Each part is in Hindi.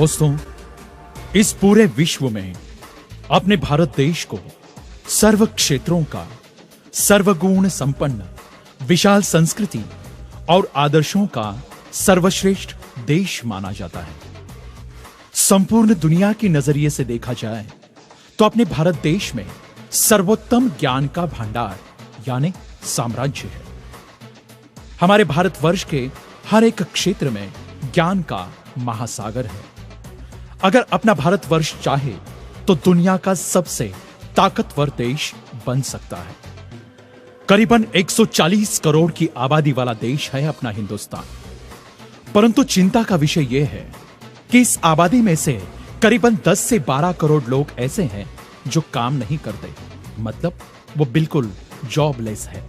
दोस्तों, इस पूरे विश्व में अपने भारत देश को सर्व क्षेत्रों का सर्वगुण संपन्न, विशाल संस्कृति और आदर्शों का सर्वश्रेष्ठ देश माना जाता है। संपूर्ण दुनिया के नजरिए से देखा जाए तो अपने भारत देश में सर्वोत्तम ज्ञान का भंडार यानी साम्राज्य है। हमारे भारतवर्ष के हर एक क्षेत्र में ज्ञान का महासागर है। अगर अपना भारतवर्ष चाहे तो दुनिया का सबसे ताकतवर देश बन सकता है। करीबन 140 करोड़ की आबादी वाला देश है अपना हिंदुस्तान। परंतु चिंता का विषय यह है कि इस आबादी में से करीबन 10 से 12 करोड़ लोग ऐसे हैं जो काम नहीं करते, मतलब वो बिल्कुल जॉबलेस है।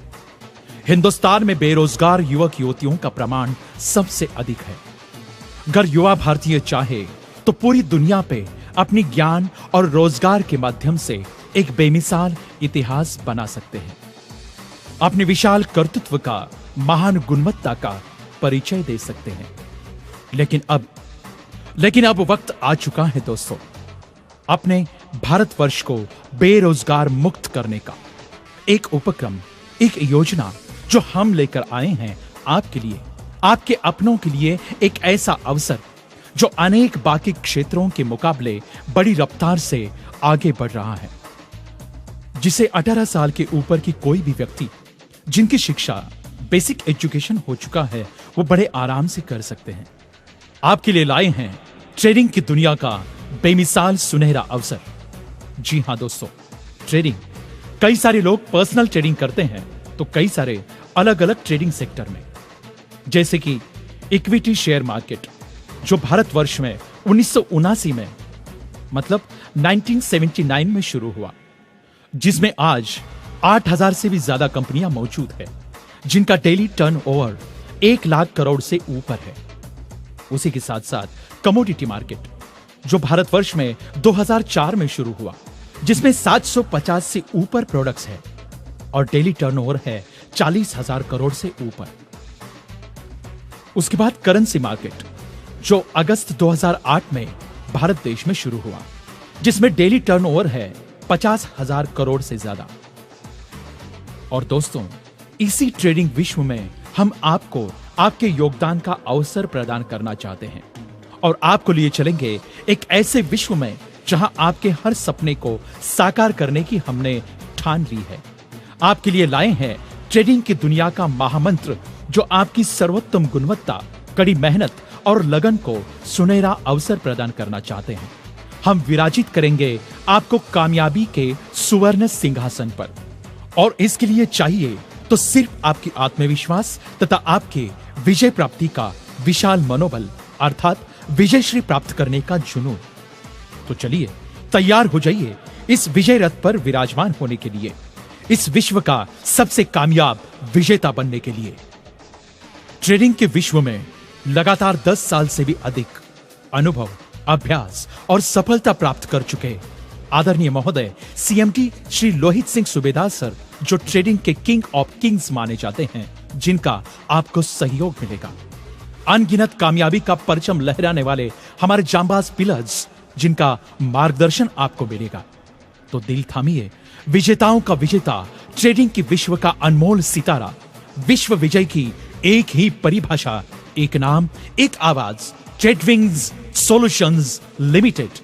हिंदुस्तान में बेरोजगार युवक युवतियों का प्रमाण सबसे अधिक है। अगर युवा भारतीय चाहे तो पूरी दुनिया पे अपनी ज्ञान और रोजगार के माध्यम से एक बेमिसाल इतिहास बना सकते हैं। अपने विशाल कर्तृत्व का, महान गुणवत्ता का परिचय दे सकते हैं। लेकिन अब वक्त आ चुका है दोस्तों, अपने भारतवर्ष को बेरोजगार मुक्त करने का। एक उपक्रम, एक योजना जो हम लेकर आए हैं आपके लिए, आपके अपनों के लिए, एक ऐसा अवसर जो अनेक बाकी क्षेत्रों के मुकाबले बड़ी रफ्तार से आगे बढ़ रहा है, जिसे 18 साल के ऊपर की कोई भी व्यक्ति जिनकी शिक्षा बेसिक एजुकेशन हो चुका है वो बड़े आराम से कर सकते हैं। आपके लिए लाए हैं ट्रेडिंग की दुनिया का बेमिसाल सुनहरा अवसर। जी हां दोस्तों, ट्रेडिंग। कई सारे लोग पर्सनल ट्रेडिंग करते हैं तो कई सारे अलग अलग ट्रेडिंग सेक्टर में, जैसे कि इक्विटी शेयर मार्केट जो भारतवर्ष में 1979 में, मतलब 1979 में शुरू हुआ, जिसमें आज 8000 से भी ज्यादा कंपनियां मौजूद है, जिनका डेली टर्नओवर 1 लाख करोड़ से ऊपर है। उसी के साथ साथ कमोडिटी मार्केट जो भारतवर्ष में 2004 में शुरू हुआ, जिसमें 750 से ऊपर प्रोडक्ट्स है और डेली टर्नओवर है 40,000 करोड़ से ऊपर। उसके बाद करेंसी मार्केट जो अगस्त 2008 में भारत देश में शुरू हुआ, जिसमें डेली टर्नओवर है 50,000 करोड़ से ज्यादा। और दोस्तों, इसी ट्रेडिंग विश्व में हम आपको आपके योगदान का अवसर प्रदान करना चाहते हैं और आपको लिए चलेंगे एक ऐसे विश्व में जहां आपके हर सपने को साकार करने की हमने ठान ली है। आपके लिए लाए हैं ट्रेडिंग की दुनिया का महामंत्र जो आपकी सर्वोत्तम गुणवत्ता, कड़ी मेहनत और लगन को सुनहरा अवसर प्रदान करना चाहते हैं। हम विराजित करेंगे आपको कामयाबी के सुवर्ण सिंहासन पर, और इसके लिए चाहिए तो सिर्फ आपकी आत्मविश्वास तथा आपके विजय प्राप्ति का विशाल मनोबल, अर्थात विजयश्री प्राप्त करने का जुनून। तो चलिए तैयार हो जाइए इस विजय रथ पर विराजमान होने के लिए, इस विश्व का सबसे कामयाब विजेता बनने के लिए। ट्रेडिंग के विश्व में लगातार 10 साल से भी अधिक अनुभव, अभ्यास और सफलता प्राप्त कर चुके आदरणीय महोदय सीएमडी श्री लोहित सिंह सूबेदार सर, जो ट्रेडिंग के किंग ऑफ किंग्स माने जाते हैं, जिनका आपको सहयोग मिलेगा। अनगिनत कामयाबी का परचम लहराने वाले हमारे जांबाज पिलर्स, जिनका मार्गदर्शन आपको मिलेगा। तो दिल थामिए, विजेताओं का विजेता, ट्रेडिंग की विश्व का अनमोल सितारा, विश्व विजय की एक ही परिभाषा, एक नाम, एक आवाज, ट्रेडविंग्स सॉल्यूशंस लिमिटेड।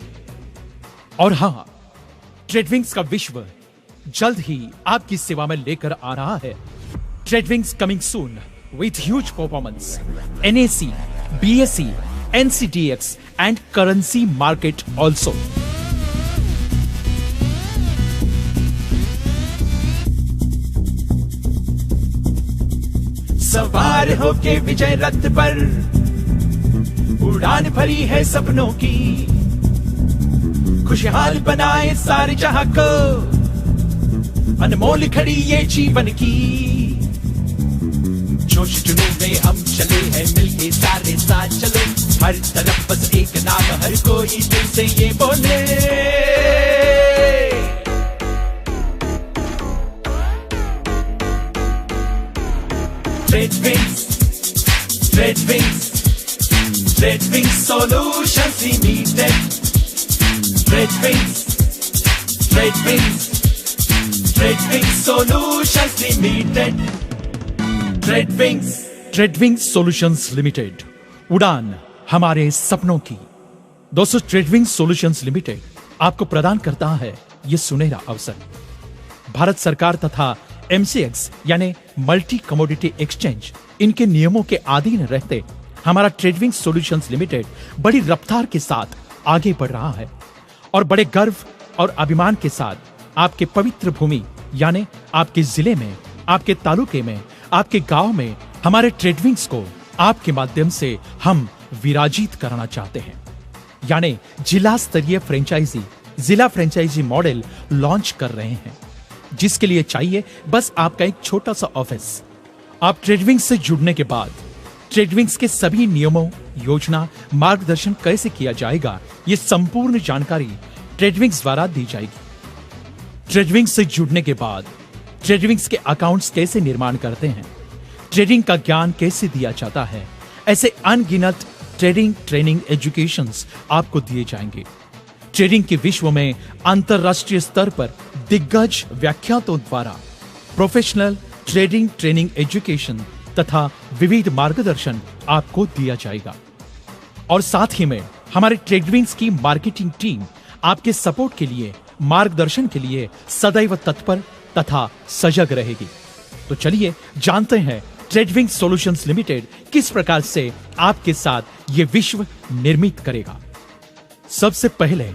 और हां, ट्रेडविंग्स का विश्व जल्द ही आपकी सेवा में लेकर आ रहा है। Tradewings coming soon with huge performance, NSE, BSE, NCDX and currency market also. सवार होके विजय रथ पर उड़ान भरी है सपनों की, खुशहाल बनाए सारे जहां को, अनमोल खड़ी ये जीवन की। जोश जुनून में हम चले हैं मिलके सारे साथ चले, हर तरफ बस एक नाम, हर कोई दिल से ये बोले, Tradewings, Tradewings, Tradewings Solutions Limited. Tradewings Solutions Limited. Tradewings Solutions Limited, उड़ान हमारे सपनों की। दोस्तों, ट्रेडविंग्स सॉल्यूशंस लिमिटेड आपको प्रदान करता है यह सुनहरा अवसर। भारत सरकार तथा एमसीएक्स यानी मल्टी कमोडिटी एक्सचेंज, इनके नियमों के अधीन रहते हमारा ट्रेडविंग्स सॉल्यूशंस लिमिटेड बड़ी रफ्तार के साथ आगे बढ़ रहा है और बड़े गर्व और अभिमान के साथ आपके पवित्र भूमि यानी आपके जिले में, आपके तालुके में, आपके गांव में हमारे ट्रेडविंग्स को आपके माध्यम से हम विराजित करना चाहते हैं। यानी जिला स्तरीय फ्रेंचाइजी, जिला फ्रेंचाइजी मॉडल लॉन्च कर रहे हैं, जिसके लिए चाहिए बस आपका एक छोटा सा ऑफिस। आप ट्रेडविंग्स से जुड़ने के बाद ट्रेडविंग्स के सभी नियमों, योजना, मार्गदर्शन कैसे किया जाएगा, ये संपूर्ण जानकारी ट्रेडविंग्स द्वारा दी जाएगी। ट्रेडविंग्स से जुड़ने के बाद ट्रेडविंग्स के अकाउंट्स कैसे निर्माण करते हैं, ट्रेडिंग का ज्ञान कैसे दिया जाता है, ऐसे अनगिनत ट्रेडिंग ट्रेनिंग एजुकेशंस आपको दिए जाएंगे। ट्रेडिंग के विश्व में अंतरराष्ट्रीय स्तर पर दिग्गज व्याख्यातों द्वारा प्रोफेशनल ट्रेडिंग ट्रेनिंग एजुकेशन तथा विविध मार्गदर्शन आपको दिया जाएगा। और साथ ही में हमारे ट्रेडविंग्स की मार्केटिंग टीम आपके सपोर्ट के लिए, मार्गदर्शन के लिए सदैव तत्पर तथा सजग रहेगी। तो चलिए जानते हैं ट्रेडविंग्स सॉल्यूशंस लिमिटेड किस प्रकार से आपके साथ ये विश्व निर्मित करेगा। सबसे पहले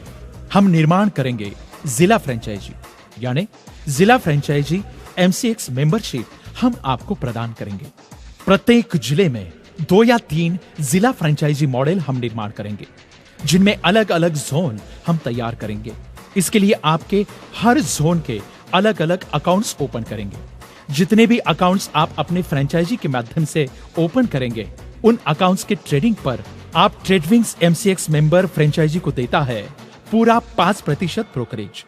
हम निर्माण करेंगे जिला फ्रेंचाइजी, यानी जिला फ्रेंचाइजी एमसीएक्स मेंबरशिप हम आपको प्रदान करेंगे। प्रत्येक जिले में 2 या 3 जिला फ्रेंचाइजी मॉडल हम निर्माण करेंगे, जिनमें अलग अलग जोन हम तैयार करेंगे। इसके लिए आपके हर जोन के अलग अलग अकाउंट्स ओपन करेंगे। जितने भी अकाउंट्स आप अपने फ्रेंचाइजी के माध्यम से ओपन करेंगे, उन अकाउंट्स के ट्रेडिंग पर आप ट्रेडविंग्स एमसीएक्स मेंबर फ्रेंचाइजी को देता है पूरा 5% ब्रोकरेज,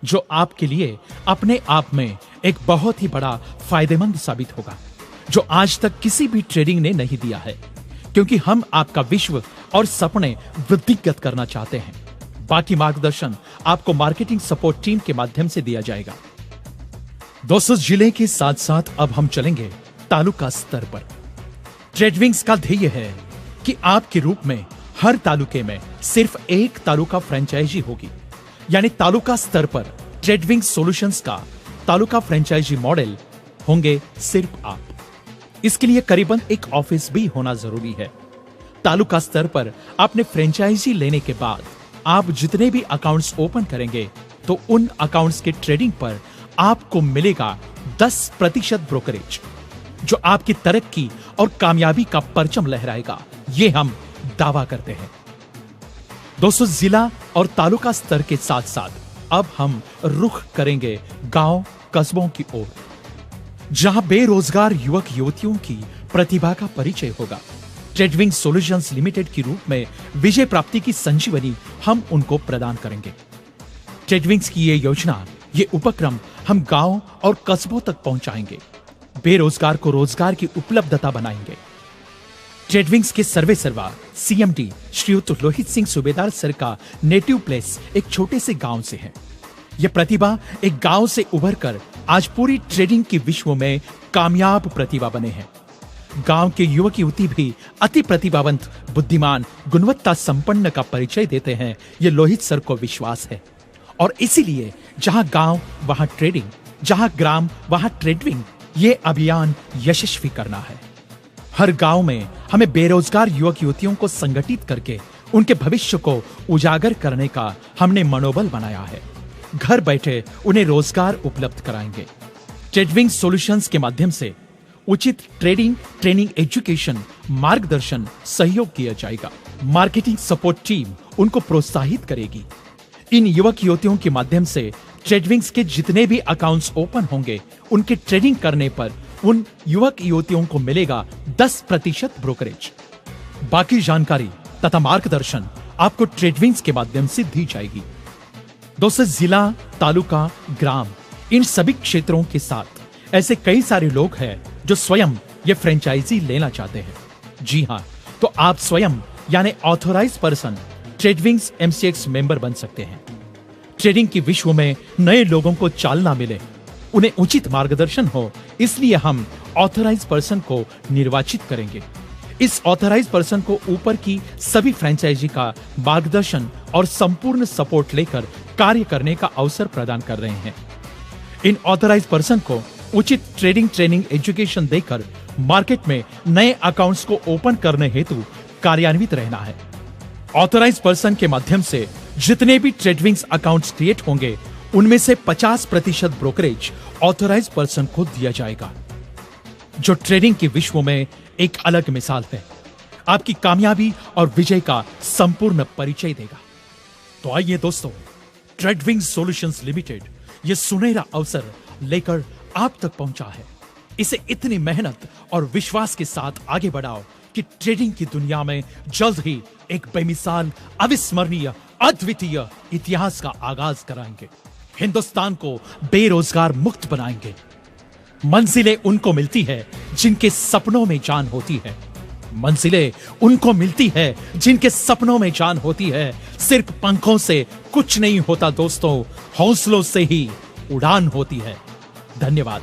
जो आपके लिए अपने आप में एक बहुत ही बड़ा फायदेमंद साबित होगा, जो आज तक किसी भी ट्रेडिंग ने नहीं दिया है, क्योंकि हम आपका विश्व और सपने वृद्धिगत करना चाहते हैं। बाकी मार्गदर्शन आपको मार्केटिंग सपोर्ट टीम के माध्यम से दिया जाएगा। दोस्तों, जिले के साथ साथ अब हम चलेंगे तालुका स्तर पर। ट्रेडविंग्स का ध्येय है कि आपके रूप में हर तालुके में सिर्फ एक तालुका फ्रेंचाइजी होगी, यानी तालुका स्तर पर ट्रेडविंग्स सॉल्यूशंस का तालुका फ्रेंचाइजी मॉडल होंगे सिर्फ आप। इसके लिए करीबन एक ऑफिस भी होना जरूरी है। तालुका स्तर पर आपने फ्रेंचाइजी लेने के बाद आप जितने भी अकाउंट्स ओपन करेंगे, तो उन अकाउंट्स के ट्रेडिंग पर आपको मिलेगा 10% ब्रोकरेज, जो आपकी तरक्की और कामयाबी का परचम लहराएगा, ये हम दावा करते हैं। दोस्तों, जिला और तालुका स्तर के साथ साथ अब हम रुख करेंगे गांव कस्बों की ओर, जहां बेरोजगार युवक युवतियों की प्रतिभा का परिचय होगा। ट्रेडविंग्स सॉल्यूशंस लिमिटेड के रूप में विजय प्राप्ति की संजीवनी हम उनको प्रदान करेंगे। ट्रेडविंग्स की ये योजना, ये उपक्रम हम गांव और कस्बों तक पहुंचाएंगे, बेरोजगार को रोजगार की उपलब्धता बनाएंगे। ट्रेडविंग्स के सर्वे सर्वा सीएमडी श्रीयुत लोहित सिंह सूबेदार सर का नेटिव प्लेस एक छोटे से गांव से है। यह प्रतिभा एक गांव से उभर कर आज पूरी ट्रेडिंग के विश्व में कामयाब प्रतिभा बने हैं। गांव के युवक युवती भी अति प्रतिभावंत, बुद्धिमान, गुणवत्ता संपन्न का परिचय देते हैं, ये लोहित सर को विश्वास है। और इसीलिए जहां गांव वहां ट्रेडिंग, जहां ग्राम वहां ट्रेडविंग, ये अभियान यशस्वी करना है। हर गांव में हमें बेरोजगार युवक युवतियों को संगठित करके उनके भविष्य को उजागर करने का हमने मनोबल बनाया है। घर बैठे उन्हें रोजगार उपलब्ध कराएंगे। ट्रेडविंग सॉल्यूशंस के माध्यम से उचित ट्रेडिंग ट्रेनिंग एजुकेशन मार्गदर्शन सहयोग किया जाएगा। मार्केटिंग सपोर्ट टीम उनको प्रोत्साहित करेगी। इन युवक युवतियों के माध्यम से ट्रेडविंग्स के जितने भी अकाउंट्स ओपन होंगे, उनके ट्रेडिंग करने पर उन युवक युवतियों को मिलेगा 10% ब्रोकरेज। बाकी जानकारी तथा मार्गदर्शन आपको ट्रेडविंग्स के माध्यम से दी जाएगी। दोस्तों, जिला, तालुका, ग्राम, इन सभी क्षेत्रों के साथ ऐसे कई सारे लोग हैं जो स्वयं ये फ्रेंचाइजी लेना चाहते हैं। जी हां, तो आप स्वयं यानी ऑथोराइज पर्सन ट्रेडविंग्स एमसीएक्स मेंबर बन सकते हैं। ट्रेडिंग की विश्व में नए लोगों को चालना मिले, उन्हें उचित मार्गदर्शन हो, इसलिए हम ऑथोराइज पर्सन को निर्वाचित करेंगे। इस ऑथोराइज पर्सन को ऊपर की सभी फ्रेंचाइजी का मार्गदर्शन और संपूर्ण सपोर्ट लेकर कार्य करने का अवसर प्रदान कर रहे हैं। इन ऑथोराइज पर्सन को उचित ट्रेनिंग एजुकेशन देकर मार्केट में नए अकाउंट्स को ओपन करने हेतु कार्यान्वित रहना है। ऑथोराइज पर्सन के माध्यम से जितने भी ट्रेडविंग्स अकाउंट्स क्रिएट होंगे, उनमें से 50% ब्रोकरेज ऑथोराइज पर्सन को दिया जाएगा, जो ट्रेडिंग के विश्व में एक अलग मिसाल है, आपकी कामयाबी और विजय का संपूर्ण परिचय देगा। तो आइए दोस्तों, ट्रेडविंग्स सॉल्यूशंस लिमिटेड ये सुनहरा अवसर लेकर आप तक पहुंचा है। इसे इतनी मेहनत और विश्वास के साथ आगे बढ़ाओ कि ट्रेडिंग की दुनिया में जल्द ही एक बेमिसाल, अविस्मरणीय, अद्वितीय इतिहास का आगाज कराएंगे। हिंदुस्तान को बेरोजगार मुक्त बनाएंगे। मंजिलें उनको मिलती है जिनके सपनों में जान होती है। मंजिलें उनको मिलती है जिनके सपनों में जान होती है। सिर्फ पंखों से कुछ नहीं होता दोस्तों, हौसलों से ही उड़ान होती है। धन्यवाद।